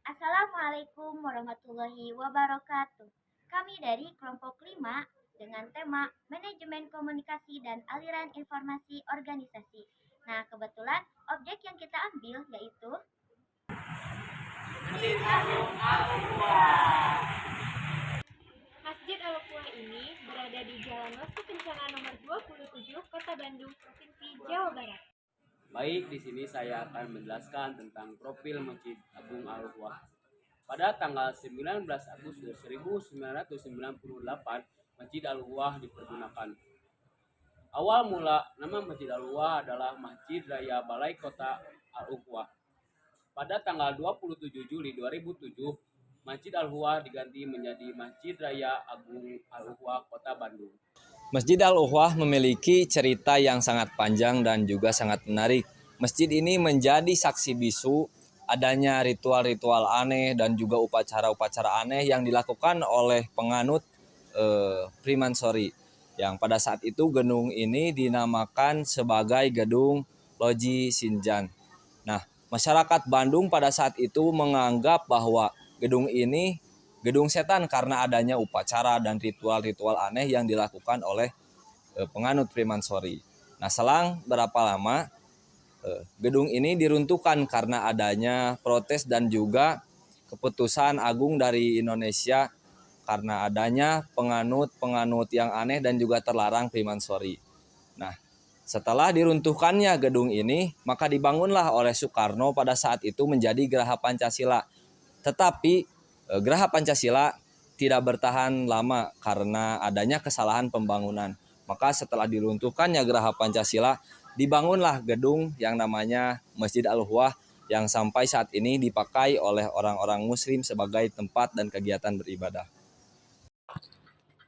Assalamualaikum warahmatullahi wabarakatuh. Kami dari kelompok 5 dengan tema Manajemen Komunikasi dan Aliran Informasi Organisasi. Nah, kebetulan objek yang kita ambil yaitu Masjid Al-Quwah ini berada di Jalan Wastu Kencana nomor 27, Kota Bandung, Provinsi Jawa Barat. Baik, di sini saya akan menjelaskan tentang profil Masjid Agung Al-Quwah. Pada tanggal 19 Agustus 1998, Masjid Al-Quwah dipergunakan. Awal mula nama Masjid Al-Quwah adalah Masjid Raya Balai Kota Al-Quwah. Pada tanggal 27 Juli 2007, Masjid Al-Quwah diganti menjadi Masjid Raya Agung Al-Quwah Kota Bandung. Masjid Al-Quwah memiliki cerita yang sangat panjang dan juga sangat menarik. Masjid ini menjadi saksi bisu adanya ritual-ritual aneh dan juga upacara-upacara aneh yang dilakukan oleh penganut Primansori. Yang pada saat itu gedung ini dinamakan sebagai Gedung Loji Sinjan. Nah, masyarakat Bandung pada saat itu menganggap bahwa gedung ini gedung setan karena adanya upacara dan ritual-ritual aneh yang dilakukan oleh penganut Primansori. Nah, selang berapa lama gedung ini diruntuhkan karena adanya protes dan juga keputusan agung dari Indonesia karena adanya penganut yang aneh dan juga terlarang Primansori. Nah, setelah diruntuhkannya gedung ini, maka dibangunlah oleh Soekarno pada saat itu menjadi Geraha Pancasila. Tetapi Geraha Pancasila tidak bertahan lama karena adanya kesalahan pembangunan. Maka setelah diruntuhkannya Geraha Pancasila, dibangunlah gedung yang namanya Masjid Al-Quwah yang sampai saat ini dipakai oleh orang-orang Muslim sebagai tempat dan kegiatan beribadah.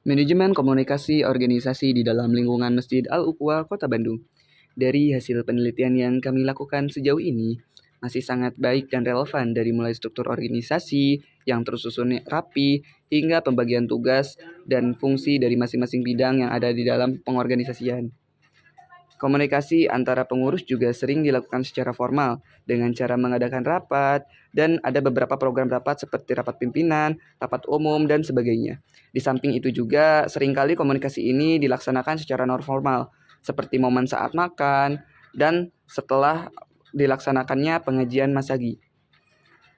Manajemen komunikasi organisasi di dalam lingkungan Masjid Al-Quwah Kota Bandung. Dari hasil penelitian yang kami lakukan sejauh ini, masih sangat baik dan relevan dari mulai struktur organisasi yang tersusun rapi hingga pembagian tugas dan fungsi dari masing-masing bidang yang ada di dalam pengorganisasian. Komunikasi antara pengurus juga sering dilakukan secara formal dengan cara mengadakan rapat dan ada beberapa program rapat seperti rapat pimpinan, rapat umum, dan sebagainya. Di samping itu juga seringkali komunikasi ini dilaksanakan secara non-formal seperti momen saat makan dan setelah dilaksanakannya pengajian masagi.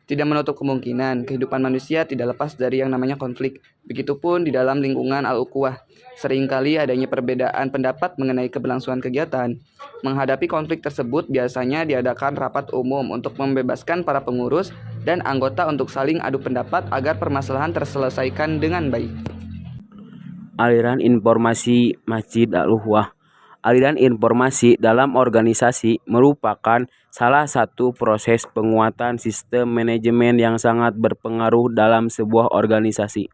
Tidak menutup kemungkinan kehidupan manusia tidak lepas dari yang namanya konflik. Begitupun di dalam lingkungan Al-Quwah. Seringkali adanya perbedaan pendapat mengenai keberlangsungan kegiatan. Menghadapi konflik tersebut biasanya diadakan rapat umum untuk membebaskan para pengurus dan anggota untuk saling adu pendapat agar permasalahan terselesaikan dengan baik. Aliran informasi Masjid Al-Quwah. Aliran informasi dalam organisasi merupakan salah satu proses penguatan sistem manajemen yang sangat berpengaruh dalam sebuah organisasi.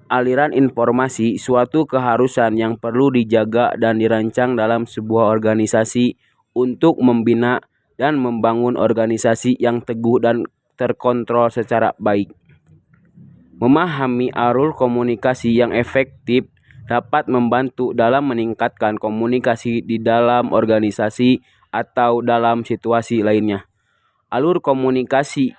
Aliran informasi suatu keharusan yang perlu dijaga dan dirancang dalam sebuah organisasi untuk membina dan membangun organisasi yang teguh dan terkontrol secara baik. Memahami alur komunikasi yang efektif dapat membantu dalam meningkatkan komunikasi di dalam organisasi atau dalam situasi lainnya. Alur komunikasi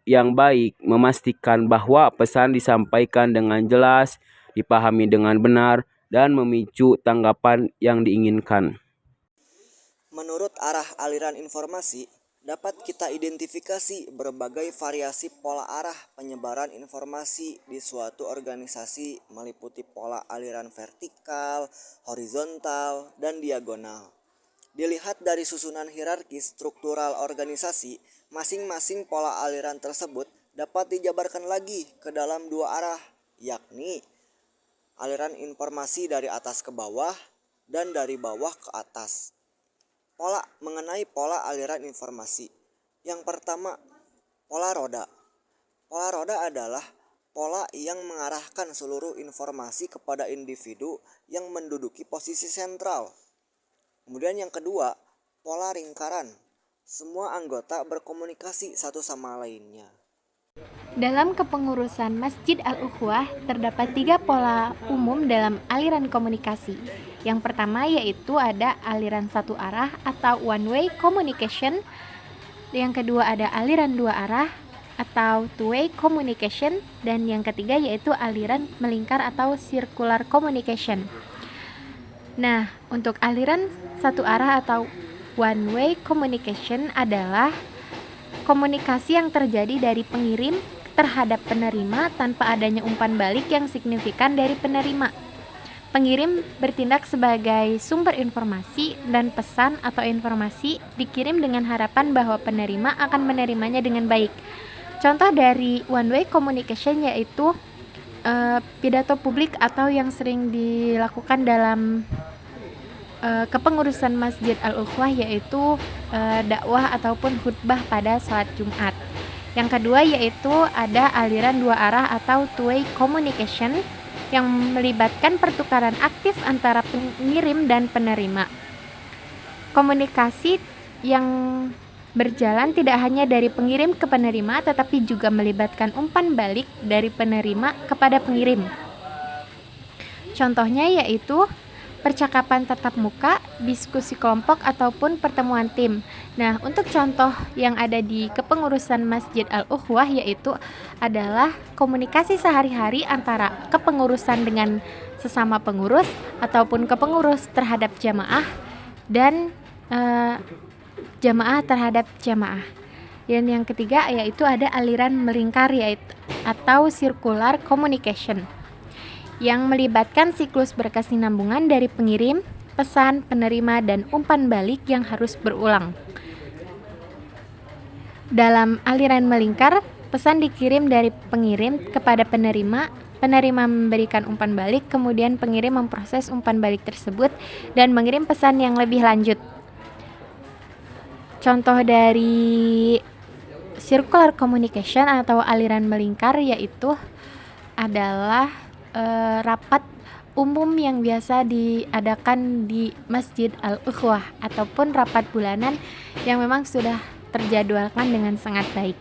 yang baik memastikan bahwa pesan disampaikan dengan jelas, dipahami dengan benar, dan memicu tanggapan yang diinginkan. Menurut arah aliran informasi, dapat kita identifikasi berbagai variasi pola arah penyebaran informasi di suatu organisasi meliputi pola aliran vertikal, horizontal, dan diagonal. Dilihat dari susunan hierarkis struktural organisasi, masing-masing pola aliran tersebut dapat dijabarkan lagi ke dalam dua arah, yakni aliran informasi dari atas ke bawah dan dari bawah ke atas. Mengenai pola aliran informasi. Yang pertama, pola roda. Pola roda adalah pola yang mengarahkan seluruh informasi kepada individu yang menduduki posisi sentral. Kemudian yang kedua, pola lingkaran. Semua anggota berkomunikasi satu sama lainnya. Dalam kepengurusan Masjid Al-Quwah terdapat 3 pola umum dalam aliran komunikasi. Yang pertama yaitu ada aliran satu arah atau one way communication. Yang kedua ada aliran dua arah. atau two-way communication, dan yang ketiga yaitu aliran melingkar atau circular communication. Nah, untuk aliran satu arah atau one-way communication adalah komunikasi yang terjadi dari pengirim terhadap penerima tanpa adanya umpan balik yang signifikan dari penerima. Pengirim bertindak sebagai sumber informasi dan pesan atau informasi dikirim dengan harapan bahwa penerima akan menerimanya dengan baik. Contoh dari one-way communication yaitu pidato publik atau yang sering dilakukan dalam kepengurusan Masjid Al-Ukhwah yaitu dakwah ataupun khutbah pada salat Jumat. Yang kedua yaitu ada aliran dua arah atau two-way communication yang melibatkan pertukaran aktif antara pengirim dan penerima. Komunikasi yang berjalan tidak hanya dari pengirim ke penerima, tetapi juga melibatkan umpan balik dari penerima kepada pengirim. Contohnya yaitu percakapan tatap muka, diskusi kelompok, ataupun pertemuan tim. Nah, untuk contoh yang ada di kepengurusan Masjid Al-Ukhwah yaitu adalah komunikasi sehari-hari antara kepengurusan dengan sesama pengurus ataupun kepengurus terhadap jamaah dan jamaah terhadap jamaah. Dan yang ketiga yaitu ada aliran melingkar yaitu atau circular communication yang melibatkan siklus berkesinambungan dari pengirim, pesan, penerima, dan umpan balik yang harus berulang. Dalam aliran melingkar, pesan dikirim dari pengirim kepada penerima, penerima memberikan umpan balik, kemudian pengirim memproses umpan balik tersebut dan mengirim pesan yang lebih lanjut. Contoh dari circular communication atau aliran melingkar yaitu adalah rapat umum yang biasa diadakan di Masjid Al-Ukhwah ataupun rapat bulanan yang memang sudah terjadwalkan dengan sangat baik.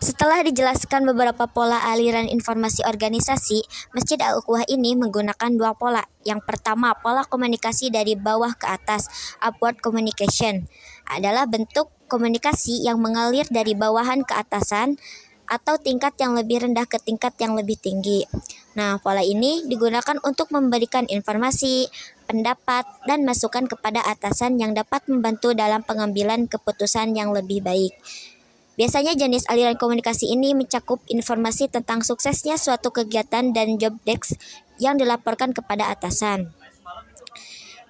Setelah dijelaskan beberapa pola aliran informasi organisasi, Masjid Al-Ukhwah ini menggunakan dua pola. Yang pertama, pola komunikasi dari bawah ke atas, upward communication, adalah bentuk komunikasi yang mengalir dari bawahan ke atasan atau tingkat yang lebih rendah ke tingkat yang lebih tinggi. Nah, pola ini digunakan untuk memberikan informasi, pendapat, dan masukan kepada atasan yang dapat membantu dalam pengambilan keputusan yang lebih baik. Biasanya jenis aliran komunikasi ini mencakup informasi tentang suksesnya suatu kegiatan dan job desk yang dilaporkan kepada atasan.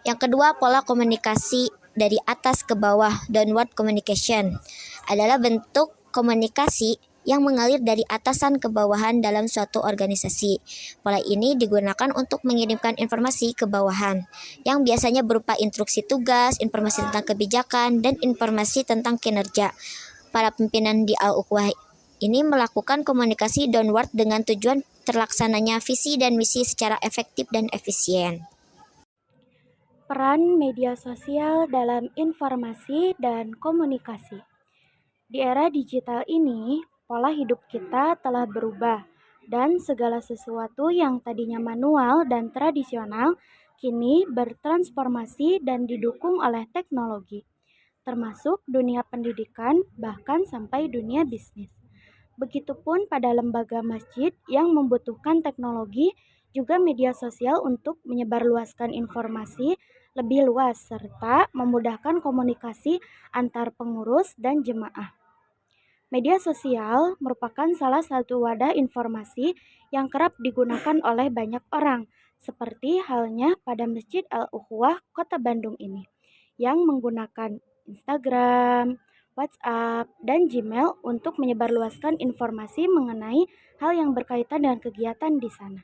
Yang kedua, pola komunikasi dari atas ke bawah, downward communication, adalah bentuk komunikasi yang mengalir dari atasan ke bawahan dalam suatu organisasi. Pola ini digunakan untuk mengirimkan informasi ke bawahan, yang biasanya berupa instruksi tugas, informasi tentang kebijakan, dan informasi tentang kinerja. Para pimpinan di Al-Ukhwah ini melakukan komunikasi downward dengan tujuan terlaksananya visi dan misi secara efektif dan efisien. Peran media sosial dalam informasi dan komunikasi. Di era digital ini, pola hidup kita telah berubah dan segala sesuatu yang tadinya manual dan tradisional kini bertransformasi dan didukung oleh teknologi, termasuk dunia pendidikan bahkan sampai dunia bisnis. Begitupun pada lembaga masjid yang membutuhkan teknologi juga media sosial untuk menyebarluaskan informasi lebih luas serta memudahkan komunikasi antar pengurus dan jemaah. Media sosial merupakan salah satu wadah informasi yang kerap digunakan oleh banyak orang, seperti halnya pada Masjid Al-Ukhwah Kota Bandung ini, yang menggunakan Instagram, WhatsApp, dan Gmail untuk menyebarluaskan informasi mengenai hal yang berkaitan dengan kegiatan di sana.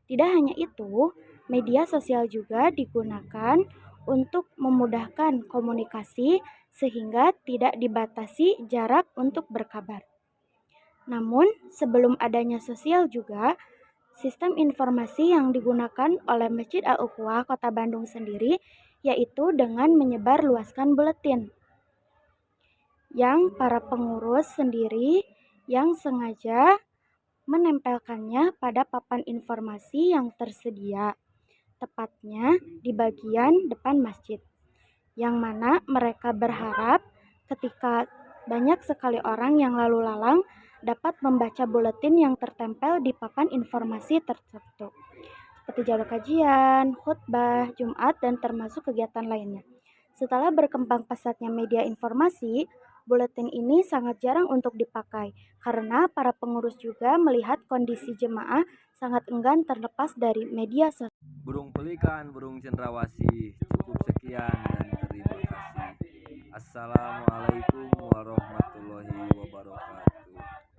Tidak hanya itu, media sosial juga digunakan untuk memudahkan komunikasi sehingga tidak dibatasi jarak untuk berkabar. Namun, sebelum adanya sosial juga, sistem informasi yang digunakan oleh Masjid Al-Ukhwah Kota Bandung sendiri yaitu dengan menyebarluaskan buletin yang para pengurus sendiri yang sengaja menempelkannya pada papan informasi yang tersedia, tepatnya di bagian depan masjid, yang mana mereka berharap ketika banyak sekali orang yang lalu lalang dapat membaca buletin yang tertempel di papan informasi tertentu, seperti jadwal kajian, khutbah, Jumat, dan termasuk kegiatan lainnya. Setelah berkembang pesatnya media informasi, buletin ini sangat jarang untuk dipakai karena para pengurus juga melihat kondisi jemaah sangat enggan terlepas dari media sosial. Burung pelikan, burung cendrawasih. Cukup sekian dan terima kasih. Assalamualaikum warahmatullahi wabarakatuh.